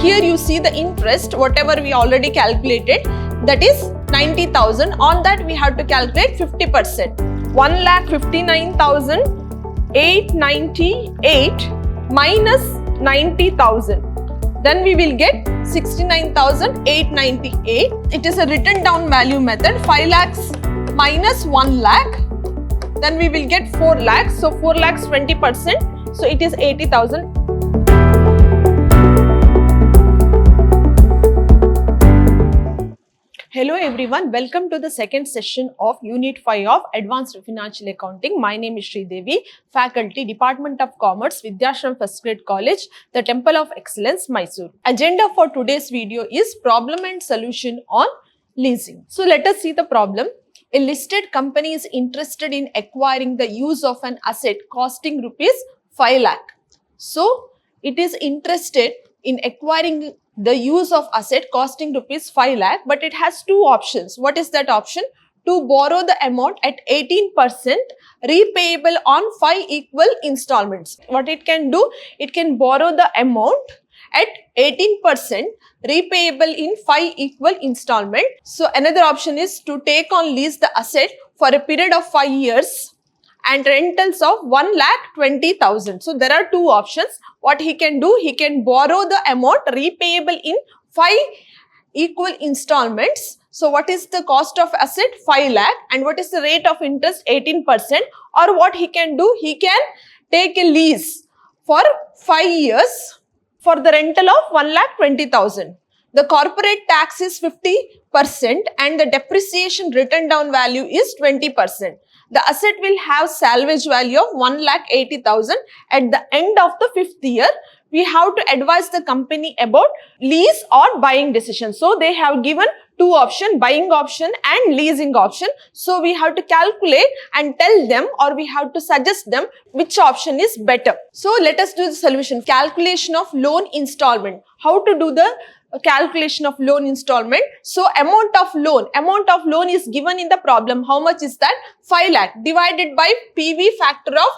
Here you see the interest, whatever we already calculated, that is 90,000. On that we have to calculate 50%. 1,59,898 minus 90,000. Then we will get 69,898. It is a written down value method. 5 lakhs minus 1 lakh. Then we will get 4 lakhs. So 4 lakhs 20%. So it is 80,000. Hello everyone, welcome to the second session of Unit 5 of Advanced Financial Accounting. My name is Sridevi, Faculty, Department of Commerce, Vidhyashram First Grade College, the Temple of Excellence, Mysore. Agenda for today's video is problem and solution on leasing. So let us see the problem. A listed company is interested in acquiring the use of an asset costing rupees 5 lakh. So it is interested in acquiring the use of asset costing rupees 5 lakh, but it has two options. What is that option? To borrow the amount at 18%, repayable on 5 equal installments. What it can do? It can borrow the amount at 18%, repayable in 5 equal installments. So another option is to take on lease the asset for a period of 5 years and rentals of 1,20,000. So there are two options. What he can do, he can borrow the amount repayable in 5 equal installments. So what is the cost of asset? 5 lakh. And what is the rate of interest? 18%. Or what he can do, he can take a lease for 5 years for the rental of 1,20,000. The corporate tax is 50% and the depreciation written down value is 20%. The asset will have salvage value of 1,80,000 at the end of the 5th year. We have to advise the company about lease or buying decision. So they have given two options, buying option and leasing option. So we have to calculate and tell them, or we have to suggest them which option is better. So let us do the solution. Calculation of loan installment. How to do the calculation of loan installment? So amount of loan is given in the problem. How much is that? 5 lakh divided by PV factor of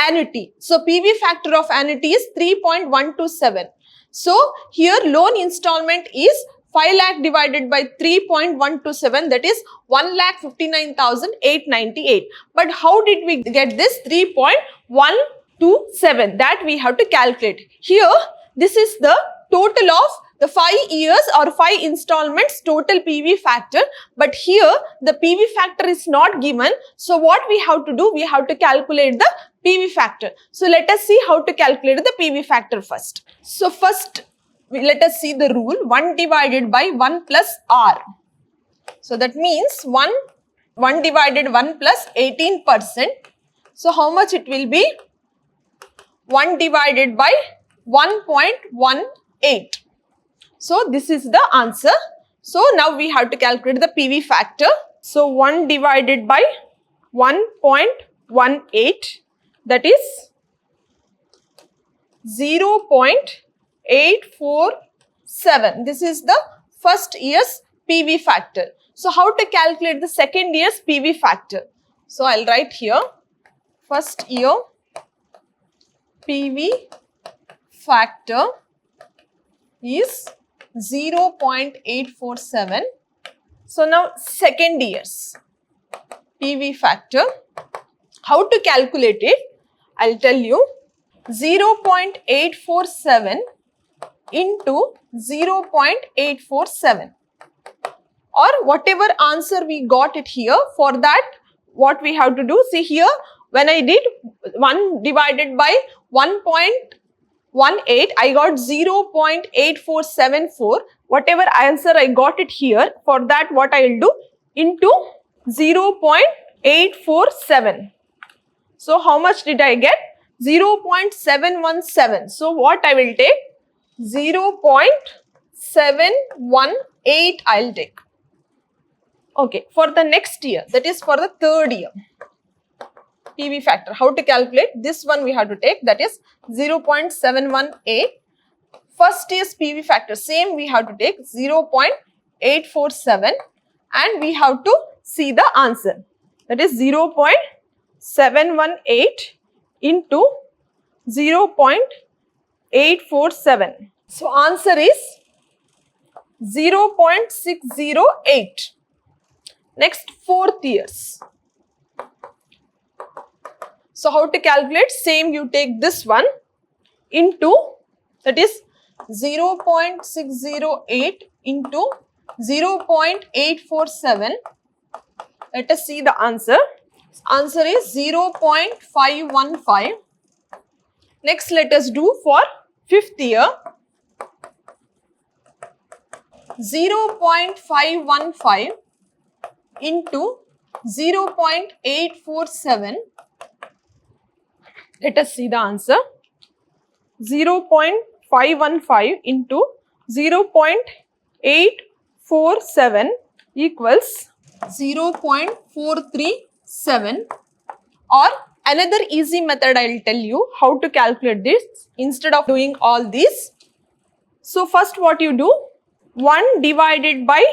annuity. So PV factor of annuity is 3.127. So here loan installment is 5 lakh divided by 3.127, that is 1,59,898. But how did we get this 3.127? That we have to calculate. Here this is the total of the 5 years or 5 installments total PV factor, but here the PV factor is not given. So what we have to do? We have to calculate the PV factor. So let us see how to calculate the PV factor first. So first let us see the rule. 1 divided by 1 plus R. So that means 1 divided 1 plus 18%. So how much it will be? 1 divided by 1.18. So this is the answer. So now we have to calculate the PV factor. So 1 divided by 1.18, that is 0.847. This is the first year's PV factor. So how to calculate the second year's PV factor? So I'll write here first year PV factor is 0.847. So now second year's PV factor, how to calculate it? I'll tell you. 0.847 into 0.847, or whatever answer we got it here. For that, what we have to do? See here, when I did 1 divided by 1.18, I got 0.8474. Whatever answer I got it here, for that what I will do? Into 0.847. So how much did I get? 0.717. So what I will take? 0.718 I will take. Okay, for the next year, that is for the third year. PV factor, how to calculate? This one we have to take, that is 0.718. First year's PV factor, same we have to take 0.847 and we have to see the answer. That is 0.718 into 0.847. So answer is 0.608. Next, 4th years. So how to calculate? Same, you take this one into, that is 0.608 into 0.847. Let us see the answer. Answer is 0.515. Next, let us do for 5th year. 0.515 into 0.847. Let us see the answer. 0.515 into 0.847 equals 0.437. Or another easy method, I will tell you how to calculate this instead of doing all these. So first what you do, 1 divided by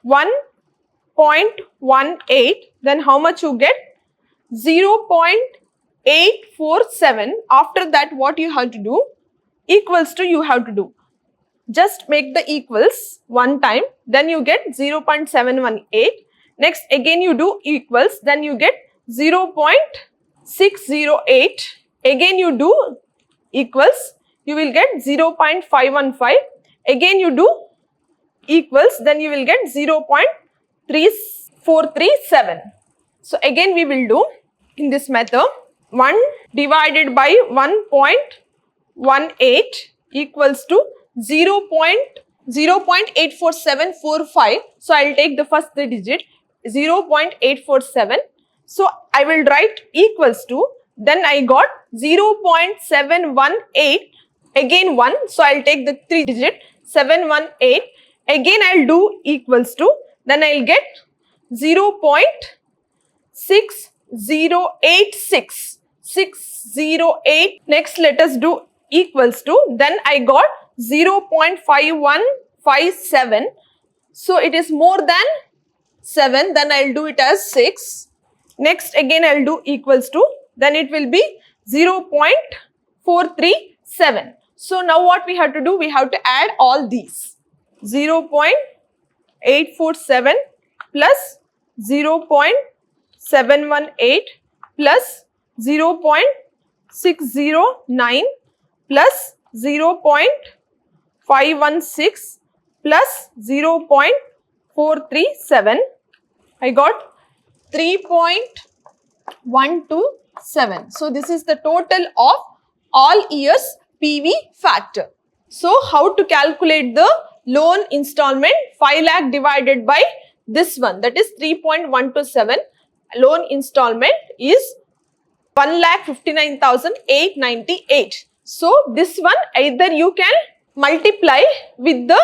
1.18, then how much you get? 0.847. After that what you have to do? Equals to you have to do. Just make the equals one time, then you get 0.718. Next again you do equals, then you get 0.608. Again you do equals, you will get 0.515. Again you do equals, then you will get 0.3437. So again we will do in this method. 1 divided by 1.18 equals to 0.84745. So I will take the first digit 0.847. So I will write equals to, then I got 0.718, again 1. So I will take the 3 digit 718. Again I will do equals to, then I will get 0.6086. 608. Next let us do equals to, then I got 0.5157. So it is more than 7, then I will do it as 6. Next again I will do equals to, then it will be 0.437. So now what we have to do? We have to add all these. 0.847 plus 0.718 plus 0.609 plus 0.516 plus 0.437. I got 3.127. So this is the total of all years PV factor. So how to calculate the loan installment? 5 lakh divided by this one, that is 3.127. Loan installment is 1,59,898. So this one either you can multiply with the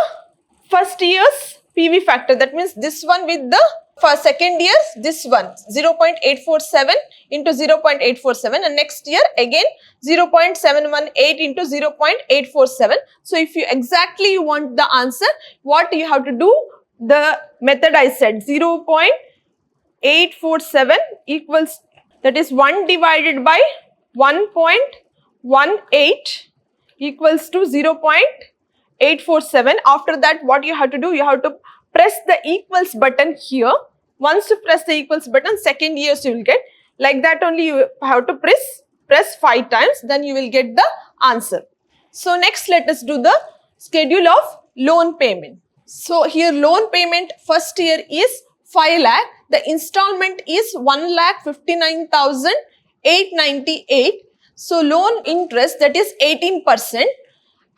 first year's PV factor, that means this one with the for second year, this one 0.847 into 0.847, and next year again 0.718 into 0.847. So if you exactly you want the answer, what you have to do? The method I said, 0.847 equals, that is 1 divided by 1.18 equals to 0.847. After that what you have to do? You have to press the equals button here. Once you press the equals button, second years you will get. Like that only you have to press 5 times, then you will get the answer. So next let us do the schedule of loan payment. So here loan payment first year is 5 lakh. The installment is 1,59,898. So loan interest, that is 18%,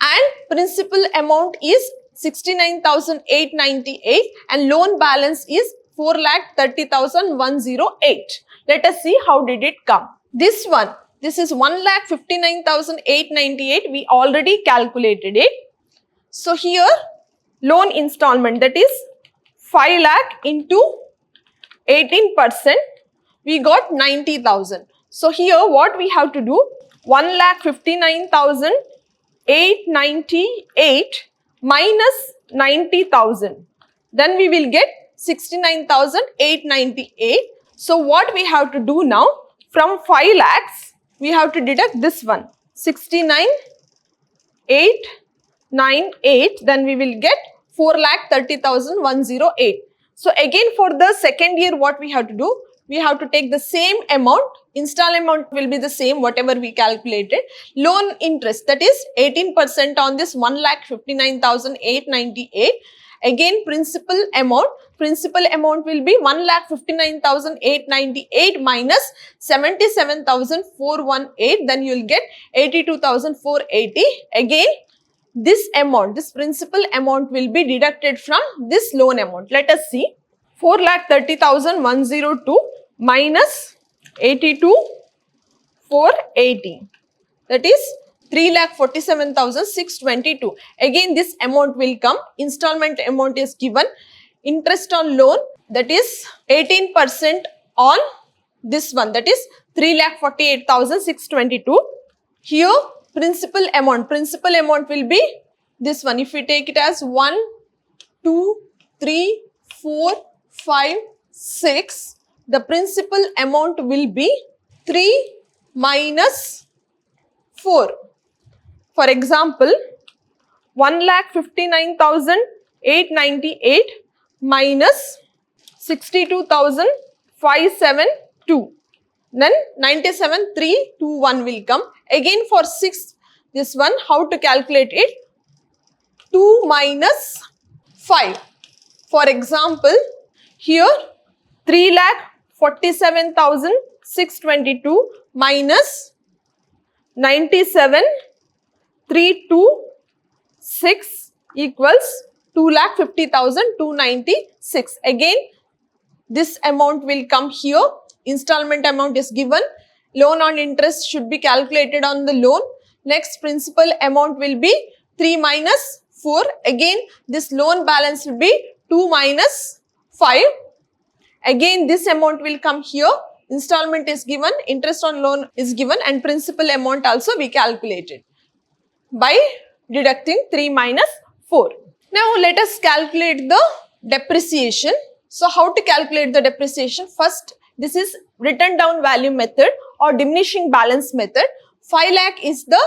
and principal amount is 69,898, and loan balance is 4,30,108. Let us see how did it come. This one, this is 1,59,898. We already calculated it. So here loan installment, that is 5 lakh into 18%, we got 90,000. So here what we have to do? 1,59,898 minus 90,000. Then we will get 69,898. So what we have to do now? From 5 lakhs, we have to deduct this one. 69,898 98, then we will get 4,30,108. So again for the second year what we have to do, we have to take the same amount, installment amount will be the same whatever we calculated, loan interest that is 18% on this 1,59,898. Again principal amount will be 1,59,898 minus 77,418, then you will get 82,480. Again this amount, this principal amount will be deducted from this loan amount. Let us see. 4,30,102 minus 82,480. That is 3,47,622. Again this amount will come. Installment amount is given. Interest on loan that is 18% on this one, that is 3,48,622. Here principal amount will be this one. If we take it as 1, 2, 3, 4, 5, 6, the principal amount will be 3 minus 4. For example, 1,59,898 minus 62,572. Then 97,321 will come. Again for 6, this one, how to calculate it? 2 minus 5. For example, here 3,47,622 minus 97,326 equals 2,50,296. Again, this amount will come here. Installment amount is given. Loan on interest should be calculated on the loan. Next principal amount will be 3 minus 4. Again, this loan balance will be 2 minus 5. Again, this amount will come here. Installment is given, interest on loan is given, and principal amount also we calculated by deducting 3 minus 4. Now, let us calculate the depreciation. So, how to calculate the depreciation? First, this is written down value method or diminishing balance method. 5 lakh is the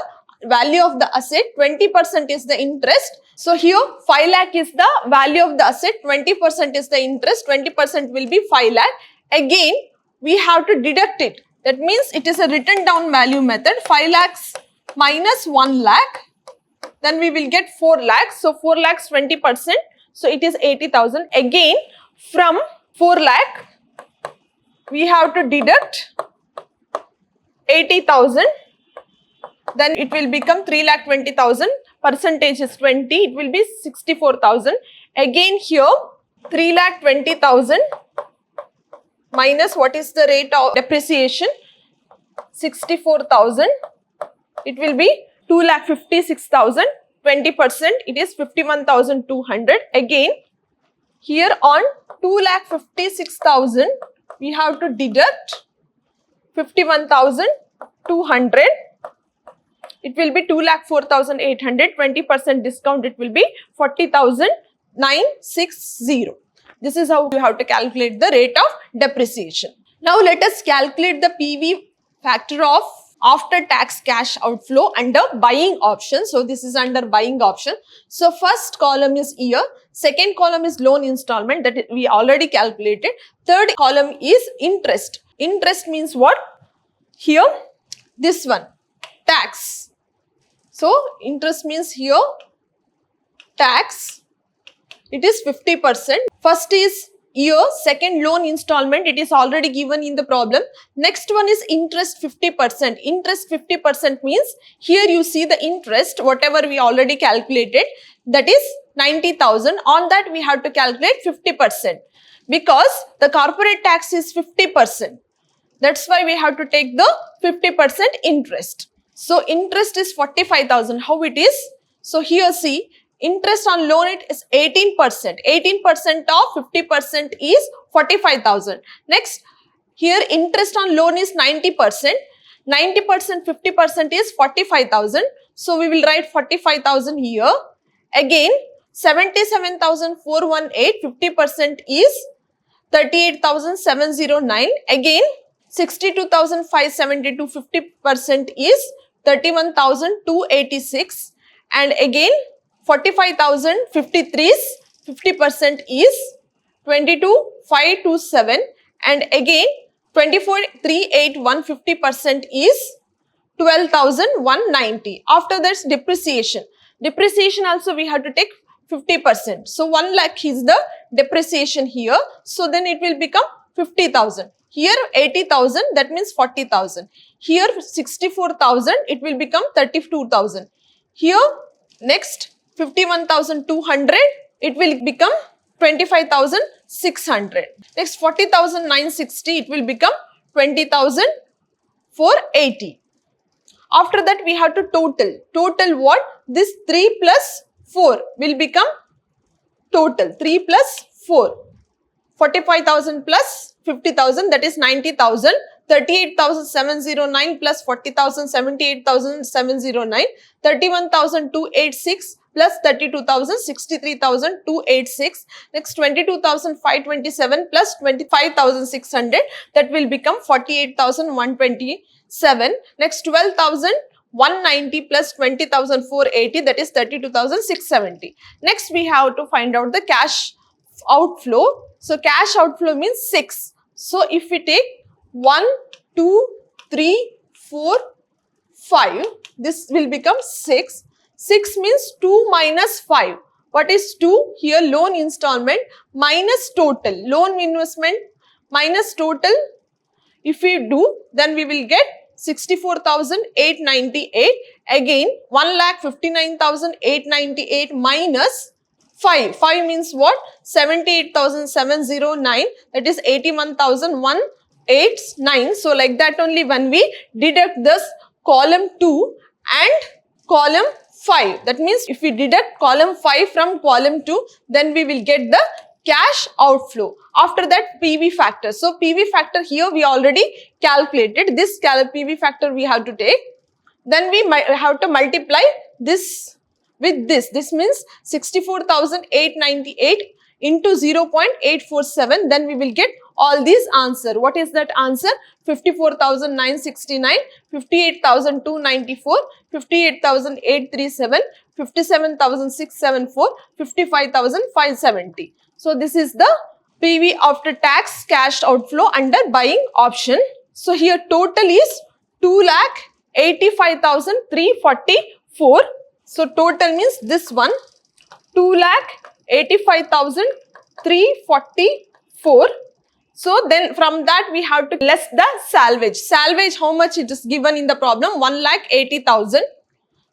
value of the asset, 20% is the interest. So here 5 lakh is the value of the asset, 20% is the interest, 20% will be 5 lakh. Again, we have to deduct it. That means it is a written down value method. 5 lakhs minus 1 lakh, then we will get 4 lakhs. So 4 lakhs 20%, so it is 80,000. Again, from 4 lakh, we have to deduct 80,000. Then it will become 3,20,000. Percentage is 20. It will be 64,000. Again here 3,20,000 minus what is the rate of depreciation? 64,000. It will be 2,56,000. 20%. It is 51,200. Again here on 2,56,000 we have to deduct 51,200. It will be 2,04,800. 20% discount, it will be 40,960. This is how you have to calculate the rate of depreciation. Now let us calculate the PV factor of after tax cash outflow under buying option. So this is under buying option. So first column is year, second column is loan installment, that we already calculated. Third column is interest. Interest means what? Here this one, tax. So interest means here tax, it is 50%. First is year, second loan installment, it is already given in the problem. Next one is interest 50%. Interest 50% means here you see the interest, whatever we already calculated, that is 90,000. On that we have to calculate 50% because the corporate tax is 50%. That's why we have to take the 50% interest. So interest is 45,000. How it is? So here see, interest on loan it is 18%. 18% of 50% is 45,000. Next, here interest on loan is 90%. 90%, 50% is 45,000. So we will write 45,000 here. Again, 77,418, 50% is 38,709. Again, 62,572, 50% is 31,286. And again, 45,053's 50% is 22,527, and again 24,381 50% is 12,190. After that, depreciation. Depreciation also we have to take 50%. So 1 lakh is the depreciation here. So then it will become 50,000. Here 80,000, that means 40,000. Here 64,000, it will become 32,000. Here next 51,200, it will become 25,600. Next 40,960, it will become 20,480. After that, we have to total. Total what? This 3 plus 4 will become total. 3 plus 4. 45,000 plus 50,000, that is 90,000. 38,709 plus 40,000, 78,709. 31,286 plus 32,000, 63,286. Next 22,527 plus 25,600, that will become 48,127. Next 12,190 plus 20,480, that is 32,670. Next we have to find out the cash outflow. So cash outflow means 6. So if we take 1, 2, 3, 4, 5, this will become 6. 6 means 2 minus 5. What is 2? Here loan installment minus total. Loan investment minus total. If we do, then we will get 64,898. Again 1,59,898 minus 5. 5 means what? 78,709. That is 81,189. So like that only when we deduct this column 2 and column 5. That means if we deduct column 5 from column 2, then we will get the cash outflow. After that, PV factor. So PV factor here we already calculated. This PV factor we have to take. Then we have to multiply this with this. This means 64,898 into 0.847. Then we will get all these answer. What is that answer? 54,969, 58,294, 58,837, 57,674, 55,570. So this is the PV after tax cash outflow under buying option. So here total is 2,85,344. So total means this one 2,85,344. So then from that we have to less the salvage. Salvage, how much it is given in the problem? 1,80,000.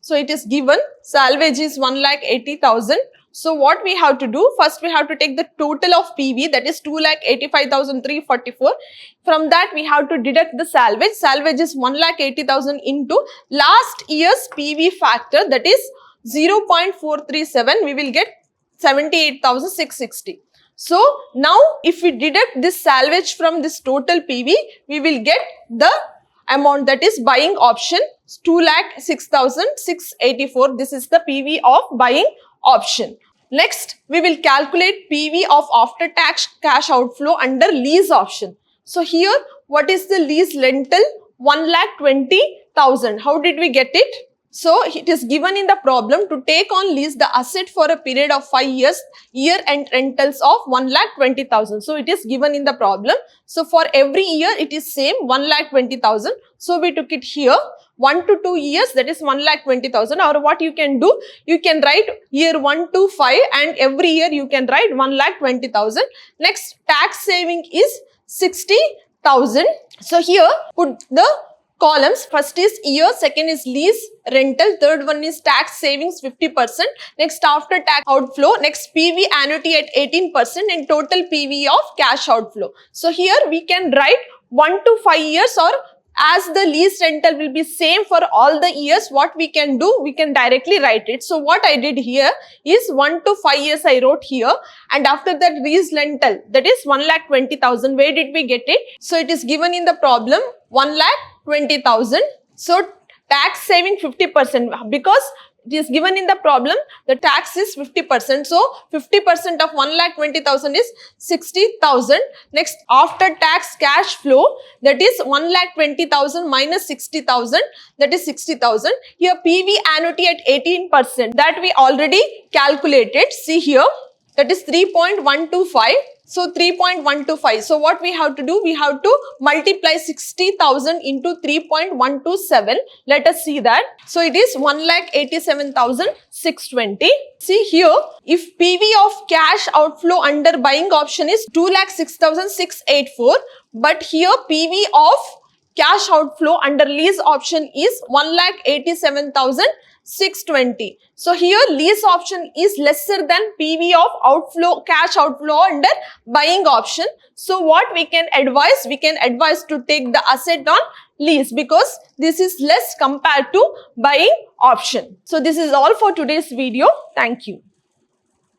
So it is given salvage is 1,80,000. So what we have to do? First we have to take the total of PV, that is 2,85,344. From that we have to deduct the salvage. Salvage is 1,80,000 into last year's PV factor, that is 0.437. We will get 78,660. So now if we deduct this salvage from this total PV, we will get the amount, that is buying option 2,06,684. This is the PV of buying option. Next, we will calculate PV of after tax cash outflow under lease option. So here, what is the lease rental? 1,20,000. How did we get it? So it is given in the problem to take on lease the asset for a period of 5 years, year-end rentals of 1,20,000. So it is given in the problem. So for every year it is same 1,20,000. So we took it here 1 to 2 years, that is 1,20,000. Or what you can do, you can write year 1 to 5 and every year you can write 1,20,000. Next, tax saving is 60,000. So here put the columns. First is year, second is lease rental, third one is tax savings 50%. Next, after tax outflow, next PV annuity at 18% and total PV of cash outflow. So here we can write 1 to 5 years, or as the lease rental will be same for all the years, what we can do, we can directly write it. So what I did here is 1 to 5 years I wrote here, and after that lease rental, that is 1,20,000. Where did we get it? So it is given in the problem 1,20,000. So tax saving 50%, because It is given in the problem, the tax is 50%. So 50% of 1,20,000 is 60,000. Next, after tax cash flow, that is 1,20,000 minus 60,000, that is 60,000. Here PV annuity at 18%, that we already calculated. See here, that is 3.125. So 3.125. So what we have to do? We have to multiply 60,000 into 3.127. Let us see that. So it is 1,87,620. See here, if PV of cash outflow under buying option is 2,06,684, but here PV of cash outflow under lease option is 1,87,620. So here lease option is lesser than PV of outflow, cash outflow under buying option. So what we can advise? We can advise to take the asset on lease because this is less compared to buying option. So this is all for today's video. Thank you.